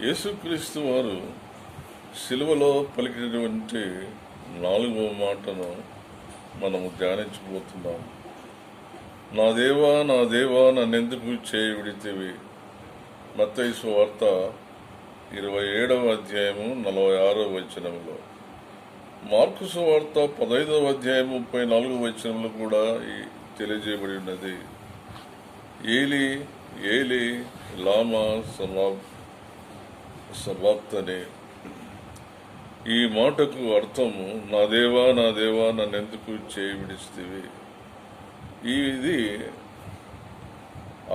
యేసుక్రీస్తు వారు సిలువలో పలికినటువంటి 4వ మాటను మనము ధ్యానించబోతున్నాం. నా దేవా నా దేవా నన్నెందుకు చేయి విడితివి. మత్తయి సువార్త 27వ అధ్యాయము 46వ వచనంలో, మార్కు సువార్త 15వ అధ్యాయం 34వ వచనంలో కూడా తెలియజేయబడి ఉన్నది. ఏలి ఏలి లామా సబాక్తనే. ఈ మాటకు అర్థము, నా దేవా నా దేవా నన్నెందుకు చేయి విడిచితివి. ఇది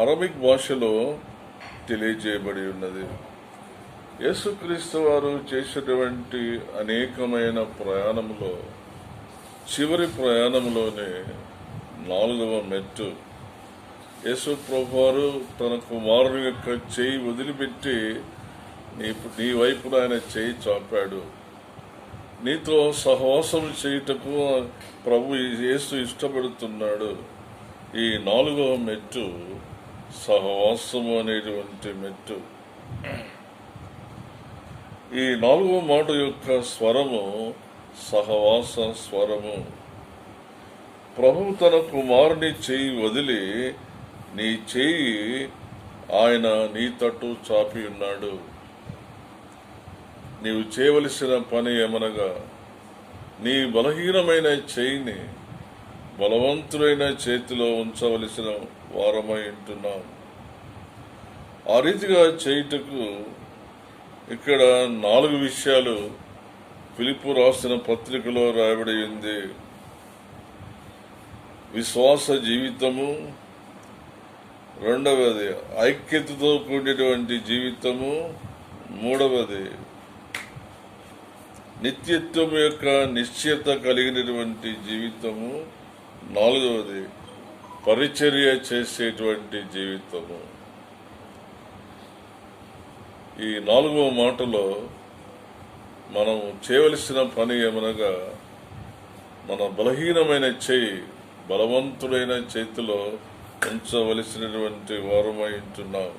అరబిక్ భాషలో తెలియజేయబడి ఉన్నది. యేసుక్రీస్తు వారు చేసినటువంటి అనేకమైన ప్రయాణంలో చివరి ప్రయాణంలోనే 4వ మెట్టు యేసు ప్రభువారు తన కుమారుని యొక్క చేయి వదిలిపెట్టి నీ వైపున ఆయన చేయి చాపాడు. నీతో సహవాసం చేయుటకు ప్రభు యేసు ఇష్టపడుతున్నాడు. ఈ 4వ మెట్టు సహవాసము అనేటువంటి మెట్టు. ఈ 4వ మాట యొక్క స్వరము సహవాస స్వరము. ప్రభు తన కుమారుని చేయి వదిలి నీ చేయి ఆయన నీ తట్టు చాపి ఉన్నాడు. నీవు చేయవలసిన పని ఏమనగా, నీ బలహీనమైన చేయిని బలవంతుడైన చేతిలో ఉంచవలసిన వారమై ఉంటున్నాం. ఆ రీతిగా చేయుటకు ఇక్కడ 4 విషయాలు ఫిలిప్పు రాసిన పత్రికలో రాయబడి ఉంది. విశ్వాస జీవితము, రెండవది ఐక్యతతో కూడినటువంటి జీవితము, మూడవది నిత్యత్వం యొక్క నిశ్చయత కలిగినటువంటి జీవితము, 4వది పరిచర్య చేసేటువంటి జీవితము. ఈ 4వ మాటలో మనం చేయవలసిన పని ఏమనగా, మన బలహీనమైన చేయి బలవంతుడైన చేతిలో ఉంచవలసినటువంటి వారమై ఉంటున్నాం.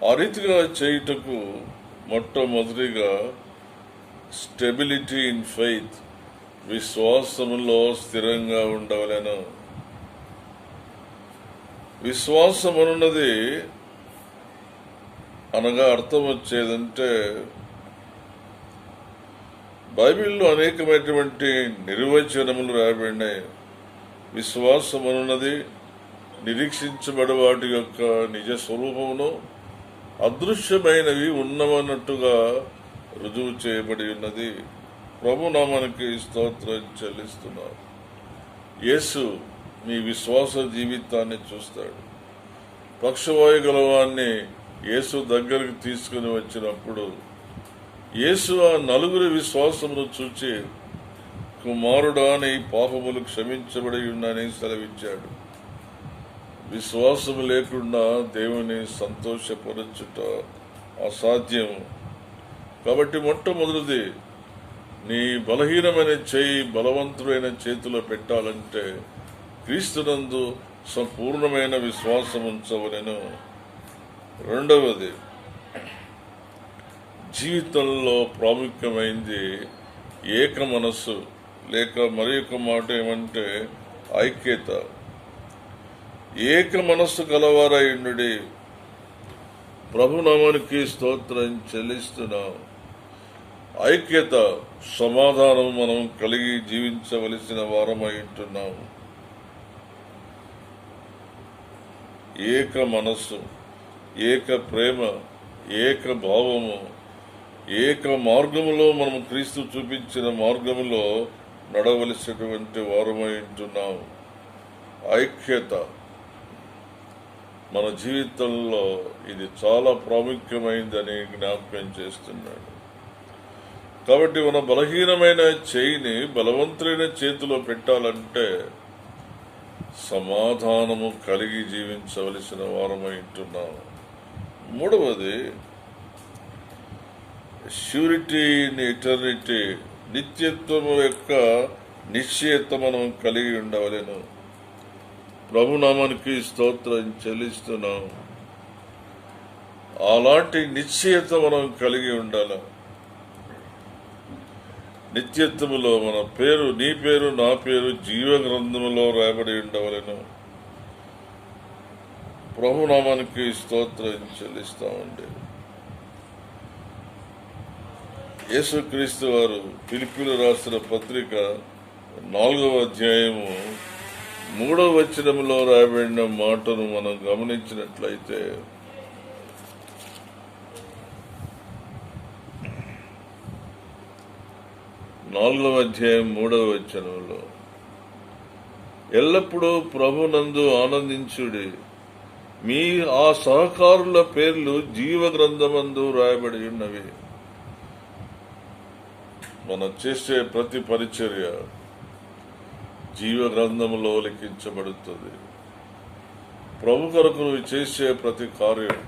ఆ రీతిగా చేయుటకు మొట్టమొదటిగా స్టెబిలిటీ ఇన్ ఫెయిత్, విశ్వాసములో స్థిరంగా ఉండవలెను. విశ్వాసమనున్నది అనగా అర్థం వచ్చేదంటే, బైబిల్లో అనేకమైనటువంటి నిర్వచనములు రాయబడినాయి. విశ్వాసమనున్నది నిరీక్షించబడే వాటి యొక్క నిజ స్వరూపమును అదృశ్యమైనవి ఉన్నవన్నట్టుగా రుజువు చేయబడి ఉన్నది. ప్రభు నామానికి స్తోత్రం చెల్లిస్తున్నారు. యేసు మీ విశ్వాస జీవితాన్ని చూస్తాడు. పక్షవాయు గలవాన్ని యేసు దగ్గరికి తీసుకుని వచ్చినప్పుడు యేసు ఆ 4 విశ్వాసమును చూచి, కుమారుడా నీ పాపములు క్షమించబడి ఉన్నని సెలవిచ్చాడు. విశ్వాసము లేకుండా దేవుని సంతోషపరచుట అసాధ్యం. కాబట్టి మొట్టమొదటిది, నీ బలహీనమైన చేయి బలవంతుడైన చేతిలో పెట్టాలంటే క్రీస్తునందు సంపూర్ణమైన విశ్వాసం ఉంచవలెను. రెండవది, జీవితంలో ప్రాముఖ్యమైంది ఏక మనస్సు, లేక మరి ఒక మాట ఏమంటే ఐక్యత. ఏక మనస్సు గలవారైండుడి. ప్రభునామానికి స్తోత్రం చెల్లిస్తున్నాం. ఐక్యత, సమాధానం మనం కలిగి జీవించవలసిన వారమై ఉంటున్నాం. ఏక మనస్సు, ఏక ప్రేమ, ఏక భావము, ఏక మార్గములో మనం క్రీస్తు చూపించిన మార్గములో నడవలసినటువంటి వారమై ఉంటున్నాం. ఐక్యత మన జీవితంలో ఇది చాలా ప్రాముఖ్యమైందని జ్ఞాపకం చేస్తున్నాడు. కాబట్టి మన బలహీనమైన చేయిని బలవంతులైన చేతిలో పెట్టాలంటే సమాధానము కలిగి జీవించవలసిన వారమై ఉంటున్నాము. మూడవది, ష్యూరిటీ ఇన్ ఎటర్నిటీ, నిత్యత్వము యొక్క నిశ్చయత మనం కలిగి ఉండవలెను. ప్రభునామానికి స్తోత్రం చెల్లిస్తున్నాం. అలాంటి నిశ్చయత మనం కలిగి ఉండాలి. నిత్యత్వములో మన పేరు, నీ పేరు, నా పేరు జీవ గ్రంథములో రాయబడి ఉండవలెను. ప్రభునామానికి స్తోత్రం చెల్లిస్తామండి. యేసుక్రీస్తు వారు ఫిలిప్పీయులు రాసిన పత్రిక 4వ అధ్యాయము 3వ వచనములో రాయబడిన మాటను మనం గమనించినట్లయితే, నాలుగవ అధ్యాయం 3వ వచనంలో, ఎల్లప్పుడూ ప్రభునందు ఆనందించుడి, మీ ఆ సహకారుల పేర్లు జీవ గ్రంథమందు రాయబడి ఉన్నవి. మనం చేసే ప్రతి పరిచర్య జీవ గ్రంథములో లిఖించబడుతుంది. ప్రభు కొరకు నువ్వు చేసే ప్రతి కార్యం,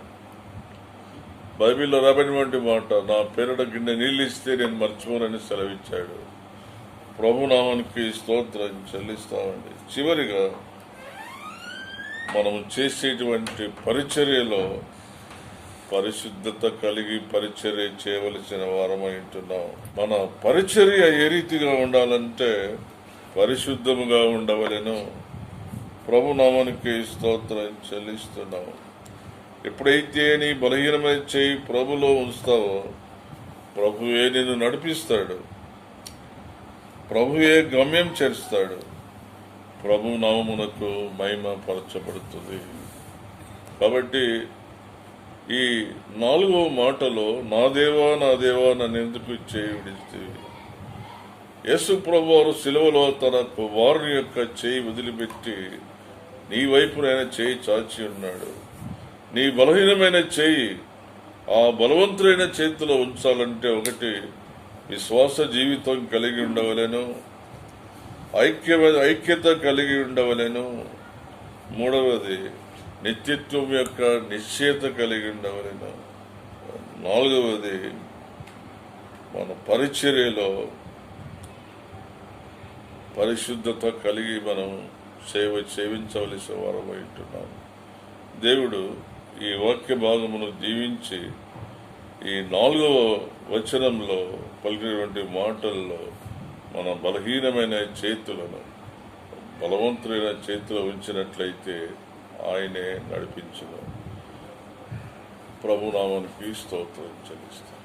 బైబిల్లో రాబడినటువంటి మాట, నా పేరిట గిన్నె నీళ్ళు ఇస్తే నేను మర్చిపోనని సెలవిచ్చాడు. ప్రభునామానికి స్తోత్రం చెల్లిస్తామండి. చివరిగా మనం చేసేటువంటి పరిచర్యలో పరిశుద్ధత కలిగి పరిచర్య చేయవలసిన వారమై ఉంటున్నాం. మన పరిచర్య ఏ రీతిగా ఉండాలంటే పరిశుద్ధముగా ఉండవలెను. ప్రభునామానికి స్తోత్రం చెల్లిస్తున్నాం. ఎప్పుడైతే నీ బలహీనమైన చేయి ప్రభులో ఉంచుతావో ప్రభువే నిన్ను నడిపిస్తాడు, ప్రభువే గమ్యం చేస్తాడు, ప్రభు నామమునకు మహిమ పరచబడుతుంది. కాబట్టి ఈ 4వ మాటలో, నా దేవా నా దేవా నన్నెందుకు చేయి విడిచితివి. యేసు ప్రభు వారు సిలువలో తన కుమారుని యొక్క చేయి వదిలిపెట్టి నీ వైపునైనా చేయి చాచి ఉన్నాడు. నీ బలహీనమైన చేయి ఆ బలవంతులైన చేతిలో ఉంచాలంటే, ఒకటి విశ్వాస జీవితం కలిగి ఉండవలెను, ఐక్యత కలిగి ఉండవలెను, మూడవది నిత్యత్వం యొక్క నిశ్చయత కలిగి ఉండవలెను, నాలుగవది మన పరిచర్యలో పరిశుద్ధత కలిగి మనం సేవించవలసిన వారమై ఉంటున్నాం. దేవుడు ఈ వాక్య భాగమును దీవించి ఈ 4వ వచనంలో పలికినటువంటి మాటల్లో మన బలహీనమైన చేతులను బలవంతులైన చేతిలో ఉంచినట్లయితే ఆయనే నడిపించును. ప్రభునామానికి స్తోత్రం చెల్లిస్తాం.